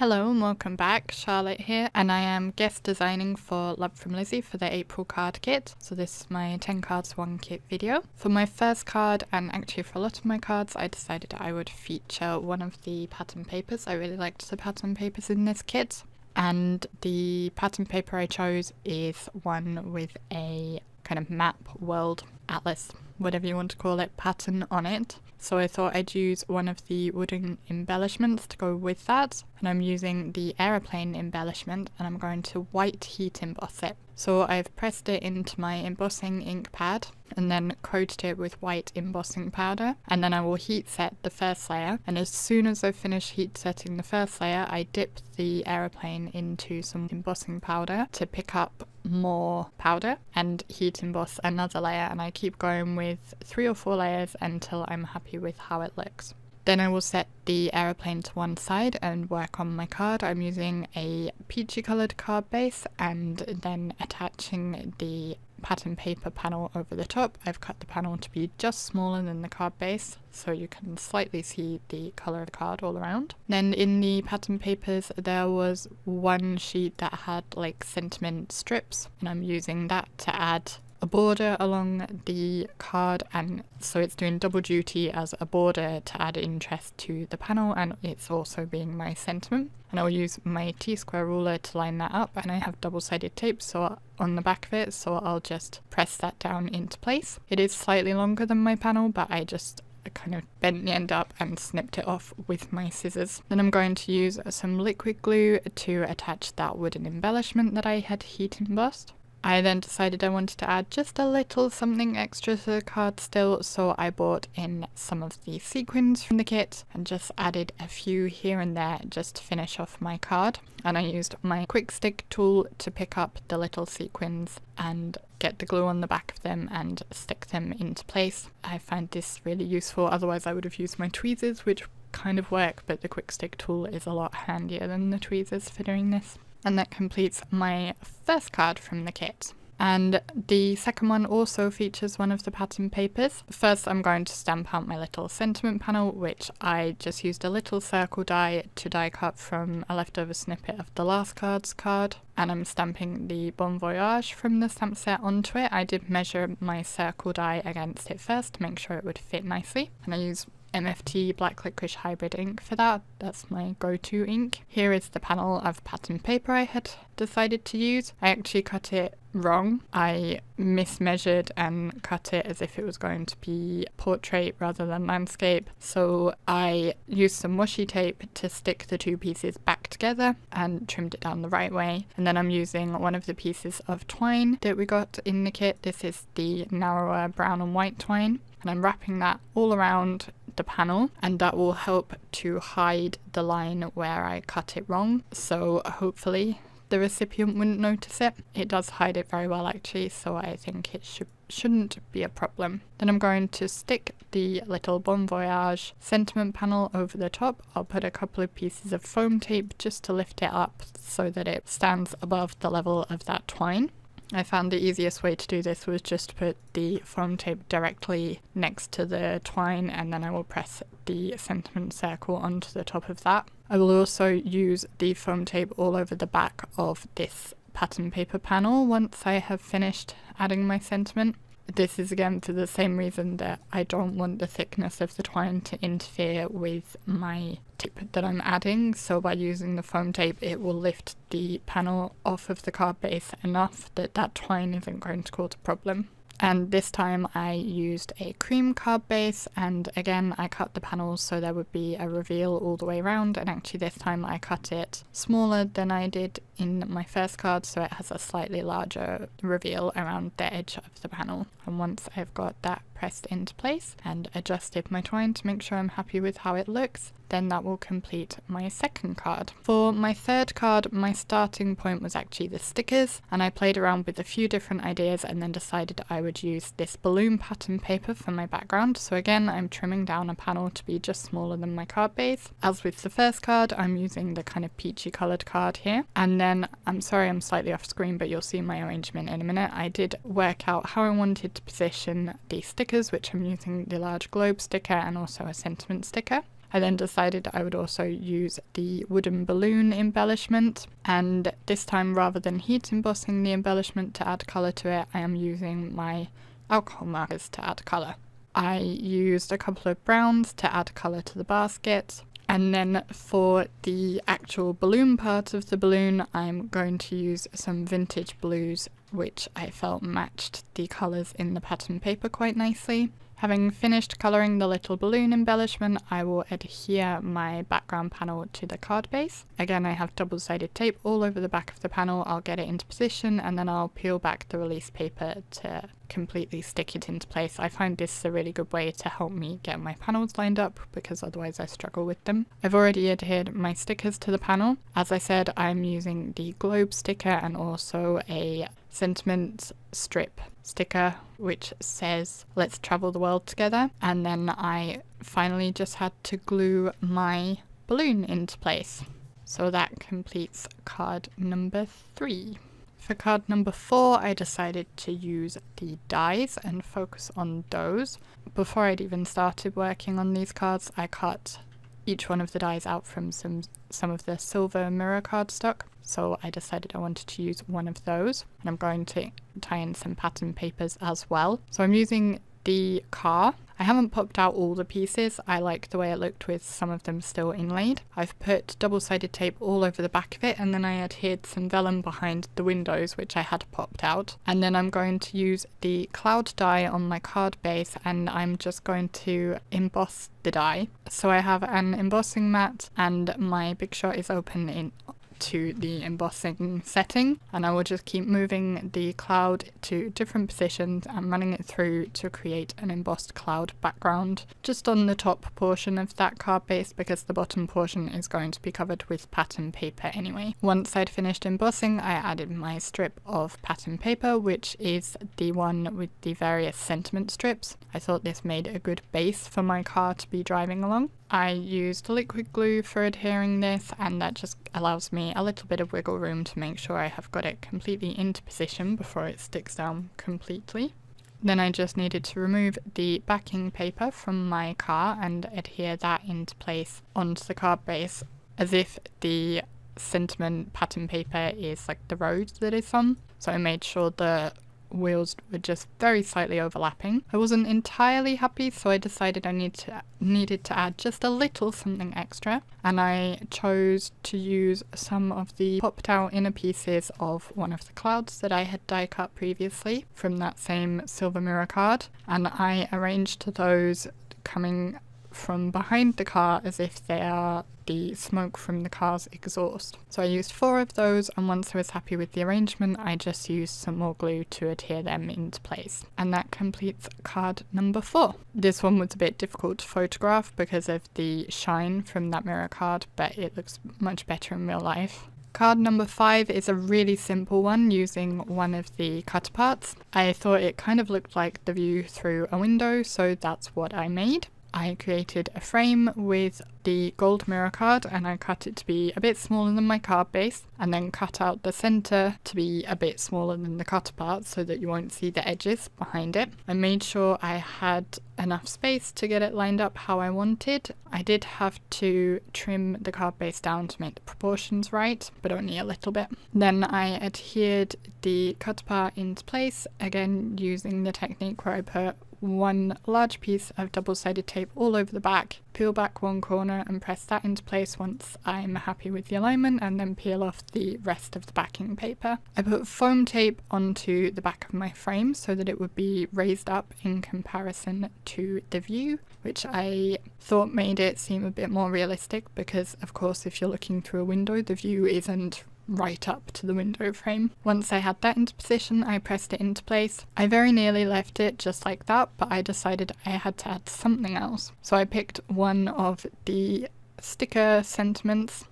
Hello and welcome back, Charlotte here, and I am guest designing for Love From Lizi for the April card kit. So this is my 10 cards 1 kit video. For my first card, and actually for a lot of my cards, I decided I would feature one of the pattern papers. I really liked the pattern papers in this kit, and the pattern paper I chose is one with a kind of map, world, atlas, whatever you want to call it, pattern on it. So I thought I'd use one of the wooden embellishments to go with that, and I'm using the aeroplane embellishment, and I'm going to white heat emboss it. So I've pressed it into my embossing ink pad and then coated it with white embossing powder, and then I will heat set the first layer, and as soon as I finish heat setting the first layer, I dip the aeroplane into some embossing powder to pick up more powder and heat emboss another layer, and I keep going with 3 or 4 layers until I'm happy with how it looks. Then I will set the aeroplane to one side and work on my card. I'm using a peachy coloured card base and then attaching the pattern paper panel over the top. I've cut the panel to be just smaller than the card base so you can slightly see the colour of the card all around. Then in the pattern papers there was one sheet that had like sentiment strips, and I'm using that to add a border along the card, and so it's doing double duty as a border to add interest to the panel, and it's also being my sentiment. And I'll use my T-square ruler to line that up, and I have double-sided tape so on the back of it, so I'll just press that down into place. It is slightly longer than my panel, but I just kind of bent the end up and snipped it off with my scissors. Then I'm going to use some liquid glue to attach that wooden embellishment that I had heat embossed. I then decided I wanted to add just a little something extra to the card still, so I bought in some of the sequins from the kit and just added a few here and there just to finish off my card. And I used my quick stick tool to pick up the little sequins and get the glue on the back of them and stick them into place. I find this really useful, otherwise I would have used my tweezers, which kind of work, but the quick stick tool is a lot handier than the tweezers for doing this. And that completes my first card from the kit. And the second one also features one of the pattern papers. First I'm going to stamp out my little sentiment panel, which I just used a little circle die to die cut from a leftover snippet of the last card's card. And I'm stamping the Bon Voyage from the stamp set onto it. I did measure my circle die against it first to make sure it would fit nicely. And I use MFT Black Licorice Hybrid ink for that. That's my go-to ink. Here is the panel of pattern paper I had decided to use. I actually cut it wrong. I mismeasured and cut it as if it was going to be portrait rather than landscape. So I used some washi tape to stick the two pieces back together and trimmed it down the right way. And then I'm using one of the pieces of twine that we got in the kit. This is the narrower brown and white twine. And I'm wrapping that all around the panel, and that will help to hide the line where I cut it wrong, so hopefully the recipient wouldn't notice it. It does hide it very well actually, so I think it shouldn't be a problem. Then I'm going to stick the little Bon Voyage sentiment panel over the top. I'll put a couple of pieces of foam tape just to lift it up so that it stands above the level of that twine. I found the easiest way to do this was just to put the foam tape directly next to the twine, and then I will press the sentiment circle onto the top of that. I will also use the foam tape all over the back of this pattern paper panel once I have finished adding my sentiment. This is again for the same reason that I don't want the thickness of the twine to interfere with my tape that I'm adding, so by using the foam tape it will lift the panel off of the card base enough that that twine isn't going to cause a problem. And this time I used a cream card base, and again I cut the panels so there would be a reveal all the way around, and actually this time I cut it smaller than I did in my first card, so it has a slightly larger reveal around the edge of the panel. And once I've got that pressed into place and adjusted my twine to make sure I'm happy with how it looks, then that will complete my second card. For my third card, my starting point was actually the stickers, and I played around with a few different ideas and then decided I would use this balloon pattern paper for my background. So again, I'm trimming down a panel to be just smaller than my card base. As with the first card, I'm using the kind of peachy coloured card here. And then, I'm sorry I'm slightly off screen, but you'll see my arrangement in a minute. I did work out how I wanted to position the stickers, which I'm using the large globe sticker and also a sentiment sticker. I then decided I would also use the wooden balloon embellishment, and this time rather than heat embossing the embellishment to add colour to it, I am using my alcohol markers to add colour. I used a couple of browns to add colour to the basket, and then for the actual balloon part of the balloon, I'm going to use some vintage blues, which I felt matched the colours in the pattern paper quite nicely. Having finished colouring the little balloon embellishment, I will adhere my background panel to the card base. Again, I have double-sided tape all over the back of the panel. I'll get it into position and then I'll peel back the release paper to completely stick it into place. I find this is a really good way to help me get my panels lined up because otherwise I struggle with them. I've already adhered my stickers to the panel. As I said, I'm using the globe sticker and also a sentiment strip sticker which says "Let's travel the world together," and then I finally just had to glue my balloon into place. So that completes card number 3. For card number 4, I decided to use the dies and focus on those. Before I'd even started working on these cards, I cut each one of the dies out from some of the silver mirror cardstock. So I decided I wanted to use one of those, and I'm going to tie in some pattern papers as well. So I'm using the car. I haven't popped out all the pieces. I like the way it looked with some of them still inlaid. I've put double-sided tape all over the back of it, and then I adhered some vellum behind the windows which I had popped out. And then I'm going to use the cloud die on my card base, and I'm just going to emboss the die. So I have an embossing mat and my Big Shot is open to the embossing setting, and I will just keep moving the cloud to different positions and running it through to create an embossed cloud background just on the top portion of that card base, because the bottom portion is going to be covered with pattern paper anyway. Once I'd finished embossing, I added my strip of pattern paper, which is the one with the various sentiment strips. I thought this made a good base for my car to be driving along. I used liquid glue for adhering this, and that just allows me a little bit of wiggle room to make sure I have got it completely into position before it sticks down completely. Then I just needed to remove the backing paper from my car and adhere that into place onto the card base, as if the sentiment pattern paper is like the road that it's on. So I made sure the wheels were just very slightly overlapping. I wasn't entirely happy, so I decided I needed to add just a little something extra, and I chose to use some of the popped out inner pieces of one of the clouds that I had die cut previously from that same silver mirror card, and I arranged those coming from behind the car as if they are the smoke from the car's exhaust. So I used 4 of those, and once I was happy with the arrangement, I just used some more glue to adhere them into place. And that completes card number 4. This one was a bit difficult to photograph because of the shine from that mirror card, but it looks much better in real life. Card number 5 is a really simple one using one of the cut parts. I thought it kind of looked like the view through a window, so that's what I made. I created a frame with the gold mirror card, and I cut it to be a bit smaller than my card base, and then cut out the center to be a bit smaller than the cut part so that you won't see the edges behind it. I made sure I had enough space to get it lined up how I wanted. I did have to trim the card base down to make the proportions right, but only a little bit. Then I adhered the cut part into place, again using the technique where I put one large piece of double-sided tape all over the back, peel back one corner and press that into place once I'm happy with the alignment, and then peel off the rest of the backing paper. I put foam tape onto the back of my frame so that it would be raised up in comparison to the view, which I thought made it seem a bit more realistic, because of course if you're looking through a window, the view isn't right up to the window frame. Once I had that into position, I pressed it into place. I very nearly left it just like that, but I decided I had to add something else. So I picked one of the sticker sentiments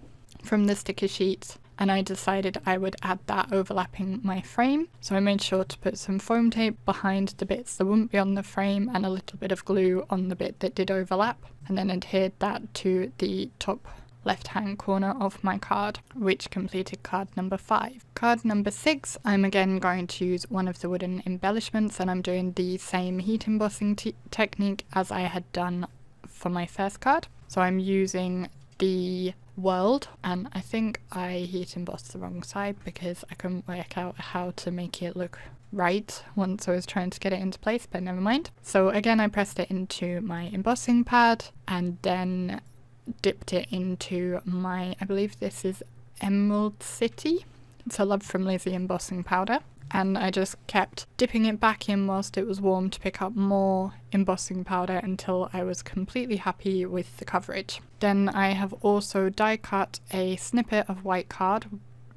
from the sticker sheets, and I decided I would add that overlapping my frame. So I made sure to put some foam tape behind the bits that wouldn't be on the frame and a little bit of glue on the bit that did overlap, and then adhered that to the top left-hand corner of my card, which completed card number 5. Card number 6, I'm again going to use one of the wooden embellishments, and I'm doing the same heat embossing technique as I had done for my first card. So I'm using the World, and I think I heat embossed the wrong side because I couldn't work out how to make it look right once I was trying to get it into place, but never mind. So again, I pressed it into my embossing pad and then dipped it into my, I believe this is Emerald City. It's a Love From Lizi embossing powder. And I just kept dipping it back in whilst it was warm to pick up more embossing powder until I was completely happy with the coverage. Then I have also die cut a snippet of white card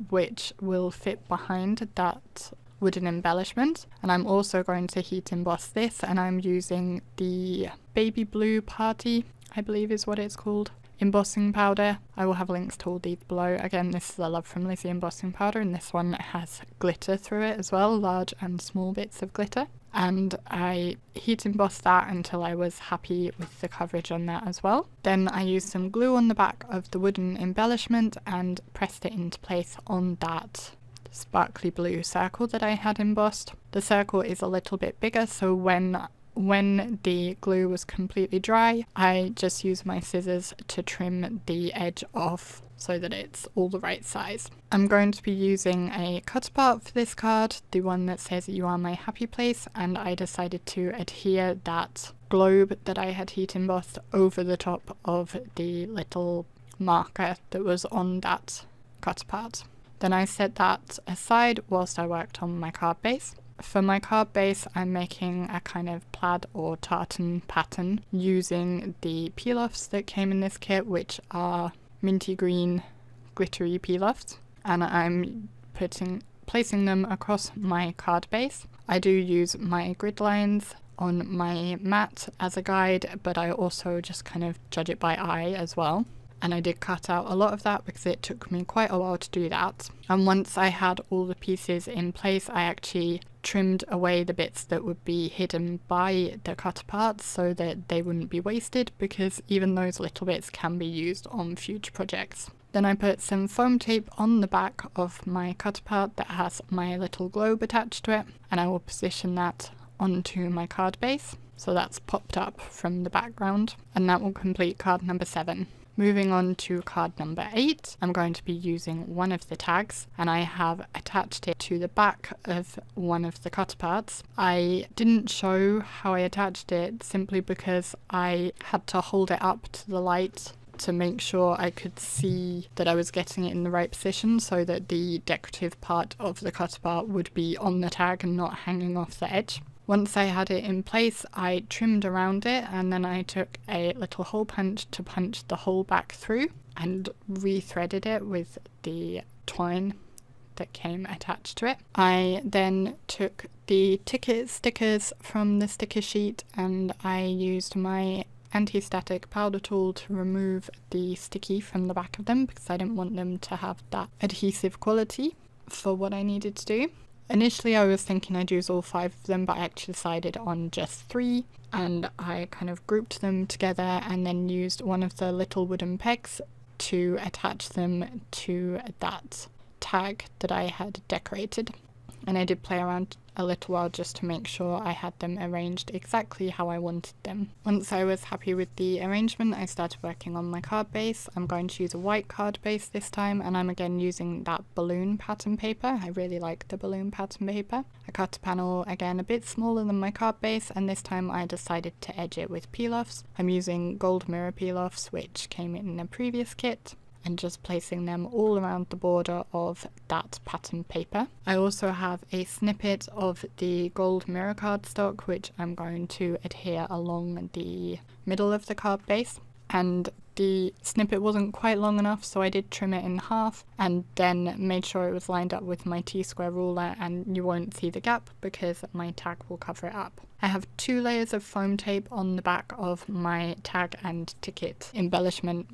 which will fit behind that wooden embellishment, and I'm also going to heat emboss this, and I'm using the Baby Blue Party, I believe is what it's called, embossing powder. I will have links to all these below. Again, this is a Love From Lizi embossing powder, and this one has glitter through it as well, large and small bits of glitter. And I heat embossed that until I was happy with the coverage on that as well. Then I used some glue on the back of the wooden embellishment and pressed it into place on that sparkly blue circle that I had embossed. The circle is a little bit bigger, so when the glue was completely dry, I just used my scissors to trim the edge off so that it's all the right size. I'm going to be using a cut apart for this card, the one that says "You Are My Happy Place," and I decided to adhere that globe that I had heat embossed over the top of the little marker that was on that cut apart. Then I set that aside whilst I worked on my card base. For my card base, I'm making a kind of plaid or tartan pattern using the peel-offs that came in this kit, which are minty green glittery peel-offs, and I'm placing them across my card base. I do use my grid lines on my mat as a guide, but I also just kind of judge it by eye as well. And I did cut out a lot of that because it took me quite a while to do that. And once I had all the pieces in place, I actually trimmed away the bits that would be hidden by the cut apart so that they wouldn't be wasted, because even those little bits can be used on future projects. Then I put some foam tape on the back of my cut apart that has my little globe attached to it, and I will position that onto my card base. So that's popped up from the background, and that will complete card number 7. Moving on to card number 8, I'm going to be using one of the tags, and I have attached it to the back of one of the cut aparts. I didn't show how I attached it simply because I had to hold it up to the light to make sure I could see that I was getting it in the right position so that the decorative part of the cut apart would be on the tag and not hanging off the edge. Once I had it in place, I trimmed around it, and then I took a little hole punch to punch the hole back through and re-threaded it with the twine that came attached to it. I then took the ticket stickers from the sticker sheet, and I used my anti-static powder tool to remove the sticky from the back of them because I didn't want them to have that adhesive quality for what I needed to do. Initially I was thinking I'd use all 5 of them, but I actually decided on just 3, and I kind of grouped them together and then used one of the little wooden pegs to attach them to that tag that I had decorated. And I did play around a little while just to make sure I had them arranged exactly how I wanted them. Once I was happy with the arrangement, I started working on my card base. I'm going to use a white card base this time, and I'm again using that balloon pattern paper. I really like the balloon pattern paper. I cut a panel again a bit smaller than my card base, and this time I decided to edge it with peel-offs. I'm using gold mirror peel-offs, which came in a previous kit, and just placing them all around the border of that pattern paper. I also have a snippet of the gold mirror cardstock which I'm going to adhere along the middle of the card base, and the snippet wasn't quite long enough, so I did trim it in half and then made sure it was lined up with my T-square ruler, and you won't see the gap because my tag will cover it up. I have 2 layers of foam tape on the back of my tag and ticket embellishment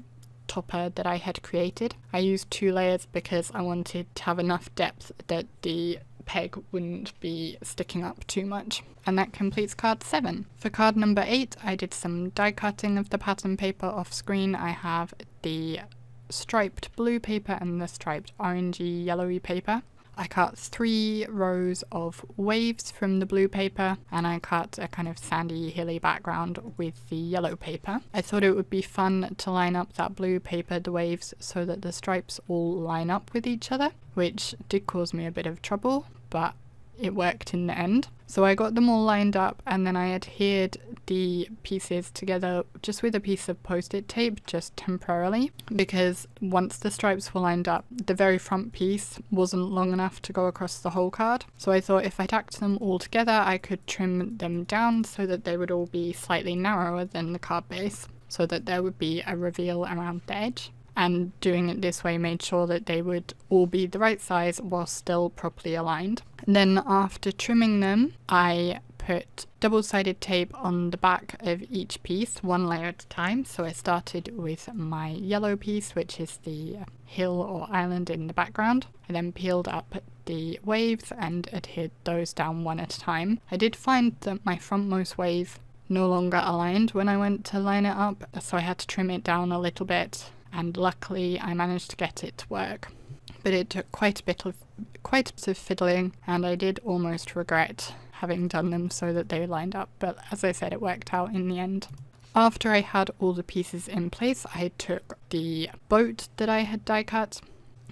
topper that I had created. I used 2 layers because I wanted to have enough depth that the peg wouldn't be sticking up too much. And that completes card 7. For card number 8, I did some die cutting of the pattern paper off screen. I have the striped blue paper and the striped orangey yellowy paper. I cut 3 rows of waves from the blue paper, and I cut a kind of sandy, hilly background with the yellow paper. I thought it would be fun to line up that blue paper, the waves, so that the stripes all line up with each other, which did cause me a bit of trouble, but it worked in the end. So I got them all lined up, and then I adhered the pieces together just with a piece of post-it tape, just temporarily, because once the stripes were lined up, the very front piece wasn't long enough to go across the whole card. So I thought if I tacked them all together, I could trim them down so that they would all be slightly narrower than the card base, so that there would be a reveal around the edge. And doing it this way made sure that they would all be the right size while still properly aligned. Then after trimming them, I put double-sided tape on the back of each piece, one layer at a time. So I started with my yellow piece, which is the hill or island in the background. I then peeled up the waves and adhered those down one at a time. I did find that my frontmost wave no longer aligned when I went to line it up, so I had to trim it down a little bit. And luckily I managed to get it to work. But it took quite a bit of fiddling, and I did almost regret having done them so that they lined up, but as I said, it worked out in the end. After I had all the pieces in place, I took the boat that I had die cut.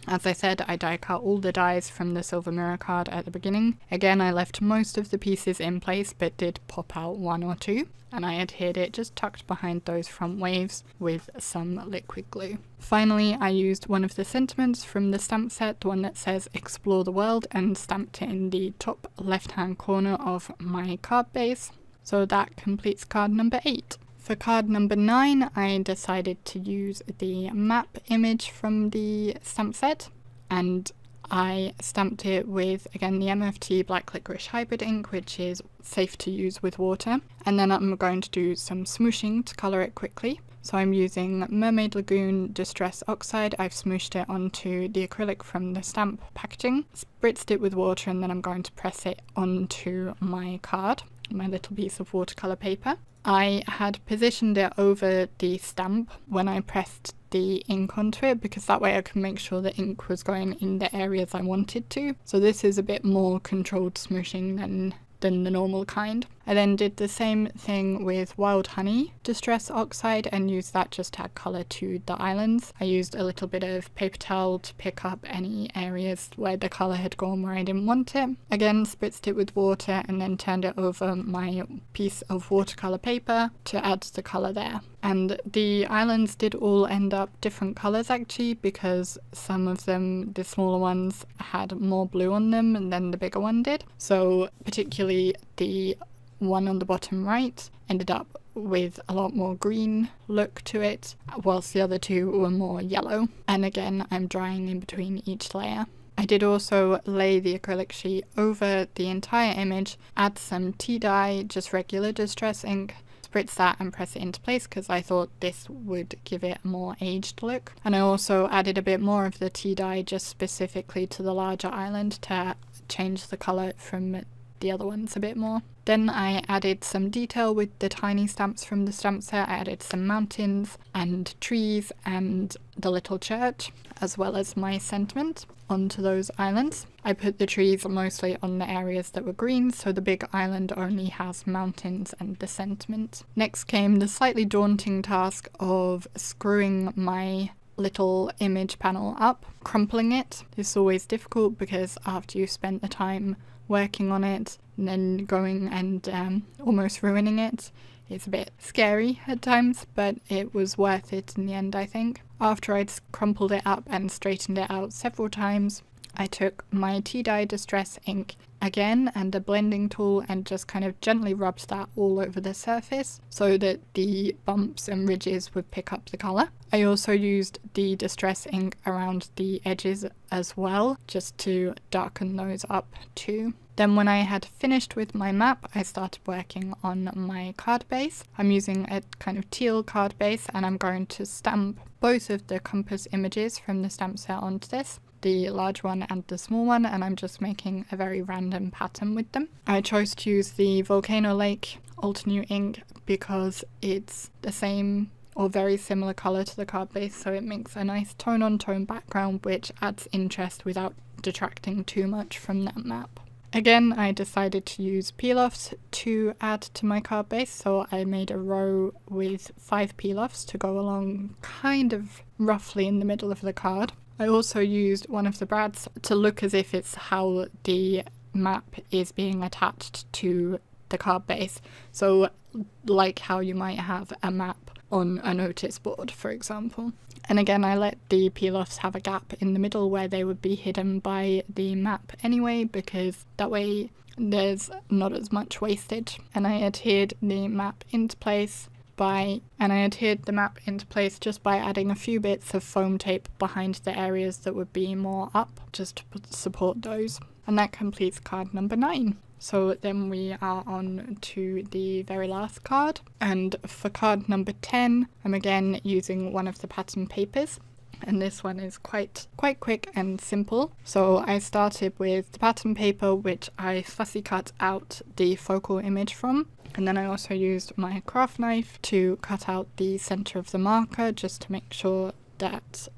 As I said, I die cut all the dies from the silver mirror card at the beginning. Again, I left most of the pieces in place, but did pop out 1 or 2, and I adhered it just tucked behind those front waves with some liquid glue. Finally, I used one of the sentiments from the stamp set, the one that says "Explore the World," and stamped it in the top left-hand corner of my card base. So that completes card number 8. For card number 9, I decided to use the map image from the stamp set, and I stamped it with, again, the MFT Black Licorice Hybrid ink, which is safe to use with water. And then I'm going to do some smooshing to colour it quickly. So I'm using Mermaid Lagoon Distress Oxide. I've smooshed it onto the acrylic from the stamp packaging, spritzed it with water, and then I'm going to press it onto my card, my little piece of watercolour paper. I had positioned it over the stamp when I pressed the ink onto it, because that way I could make sure the ink was going in the areas I wanted to. So this is a bit more controlled smooshing than the normal kind. I then did the same thing with Wild Honey Distress Oxide and used that just to add colour to the islands. I used a little bit of paper towel to pick up any areas where the colour had gone where I didn't want it. Again, spritzed it with water and then turned it over my piece of watercolour paper to add the colour there. And the islands did all end up different colours actually, because some of them, the smaller ones, had more blue on them than the bigger one did. So particularly the one on the bottom right ended up with a lot more green look to it, whilst the other two were more yellow. And again, I'm drying in between each layer. I did also lay the acrylic sheet over the entire image, add some tea dye, just regular distress ink, spritz that and press it into place because I thought this would give it a more aged look. And I also added a bit more of the tea dye just specifically to the larger island to change the colour from the other ones a bit more. Then I added some detail with the tiny stamps from the stamp set. I added some mountains and trees and the little church, as well as my sentiment onto those islands. I put the trees mostly on the areas that were green, so the big island only has mountains and the sentiment. Next came the slightly daunting task of screwing my little image panel up, crumpling it. This is always difficult because after you've spent the time working on it and then going and almost ruining it, it's a bit scary at times, but it was worth it in the end, I think. After I'd crumpled it up and straightened it out several times, I took my tea dye distress ink again and a blending tool and just kind of gently rubbed that all over the surface so that the bumps and ridges would pick up the colour. I also used the distress ink around the edges as well, just to darken those up too. Then when I had finished with my map, I started working on my card base. I'm using a kind of teal card base and I'm going to stamp both of the compass images from the stamp set onto this, the large one and the small one, and I'm just making a very random pattern with them. I chose to use the Volcano Lake Alt New ink because it's the same or very similar colour to the card base, so it makes a nice tone-on-tone background which adds interest without detracting too much from that map. Again, I decided to use peel-offs to add to my card base, so I made a row with 5 peel-offs to go along kind of roughly in the middle of the card. I also used one of the brads to look as if it's how the map is being attached to the card base. So like how you might have a map on a notice board, for example. And again, I let the peel-offs have a gap in the middle where they would be hidden by the map anyway, because that way there's not as much wastage. And I adhered the map into place just by adding a few bits of foam tape behind the areas that would be more up, just to support those. And that completes card number 9. So then we are on to the very last card, and for card number 10 I'm again using one of the pattern papers, and this one is quite quick and simple. So I started with the pattern paper, which I fussy cut out the focal image from, and then I also used my craft knife to cut out the center of the marker just to make sure that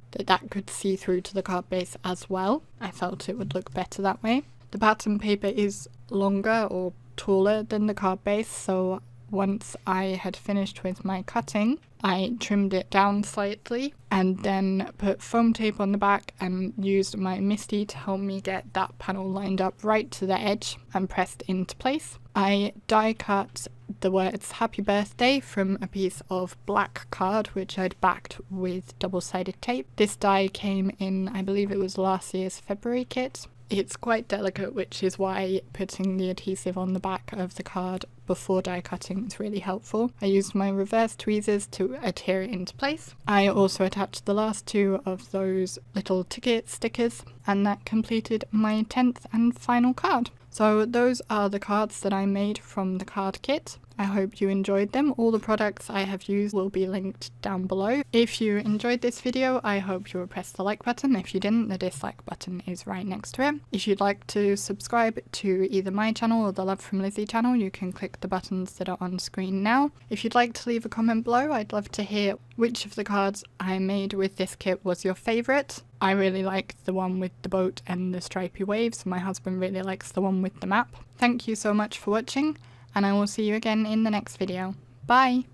could see through to the card base as well. I felt it would look better that way. The pattern paper is longer or taller than the card base, so once I had finished with my cutting, I trimmed it down slightly and then put foam tape on the back and used my MISTI to help me get that panel lined up right to the edge and pressed into place. I die cut the words Happy Birthday from a piece of black card which I'd backed with double-sided tape. This die came in, I believe it was last year's February kit. It's quite delicate, which is why putting the adhesive on the back of the card before die cutting is really helpful. I used my reverse tweezers to adhere it into place. I also attached the last 2 of those little ticket stickers, and that completed my 10th and final card. So those are the cards that I made from the card kit. I hope you enjoyed them. All the products I have used will be linked down below. If you enjoyed this video, I hope you will press the like button. If you didn't, the dislike button is right next to it. If you'd like to subscribe to either my channel or the Love From Lizi channel, you can click the buttons that are on screen now. If you'd like to leave a comment below, I'd love to hear which of the cards I made with this kit was your favourite. I really like the one with the boat and the stripy waves. My husband really likes the one with the map. Thank you so much for watching, and I will see you again in the next video. Bye!